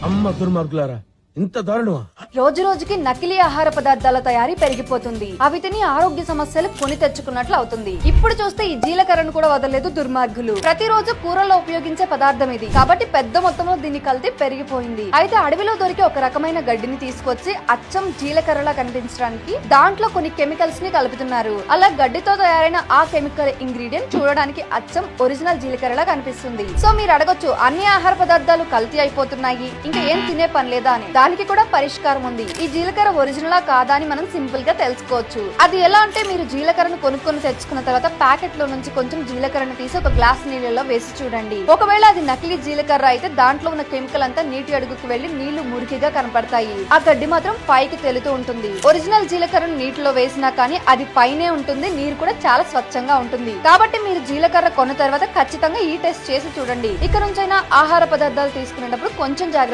అమ్మ దుర్మార్గులారా, ఇంత దారుణమా? రోజు రోజుకి నకిలీ ఆహార పదార్థాల తయారీ పెరిగిపోతుంది. అవి తిని ఆరోగ్య సమస్యలు కొని తెచ్చుకున్నట్లు అవుతుంది. ఇప్పుడు చూస్తే ఈ జీలకర్రను కూడా వదలలేదు దుర్మార్గులు. ప్రతిరోజు కూరల్లో ఉపయోగించే పదార్థం ఇది కాబట్టి పెద్ద మొత్తంలో దీని కల్తీ పెరిగిపోయింది. అయితే అడవిలో దొరికే ఒక రకమైన గడ్డిని తీసుకొచ్చి అచ్చం జీలకర్రలా కనిపించడానికి దాంట్లో కొన్ని కెమికల్స్ ని కలుపుతున్నారు. అలా గడ్డితో తయారైన ఆ కెమికల్ ఇంగ్రీడియంట్ చూడడానికి అచ్చం ఒరిజినల్ జీలకర్రలా కనిపిస్తుంది. సో మీరు అడగొచ్చు, అన్ని ఆహార పదార్థాలు కల్తీ అయిపోతున్నాయి, ఇంకా ఏం తినే పని లేదా అని. దానికి కూడా పరిష్కారం ఉంది. ఈ జీలకర్ర ఒరిజినలా కాదా అని మనం సింపుల్ గా తెలుసుకోవచ్చు. అది ఎలా అంటే, మీరు జీలకర్రను కొనుక్కొని తెచ్చుకున్న తర్వాత ప్యాకెట్ లో నుంచి కొంచెం జీలకర్రను తీసి ఒక గ్లాస్ నీళ్ళలో వేసి చూడండి. ఒకవేళ అది నకిలీ జీలకర్ర అయితే దాంట్లో ఉన్న కెమికల్ అంతా నీటి అడుగుకు వెళ్లి నీళ్లు మురికిగా కనపడతాయి. ఆ గడ్డి మాత్రం పైకి తేలుతూ ఉంటుంది. ఒరిజినల్ జీలకర్రను నీటిలో వేసినా కానీ అది పైనే ఉంటుంది, నీరు కూడా చాలా స్వచ్ఛంగా ఉంటుంది. కాబట్టి మీరు జీలకర్ర కొన్న తర్వాత ఖచ్చితంగా ఈ టెస్ట్ చేసి చూడండి. ఇక నుంచైనా ఆహార పదార్థాలు తీసుకునేటప్పుడు కొంచెం జాగ్రత్త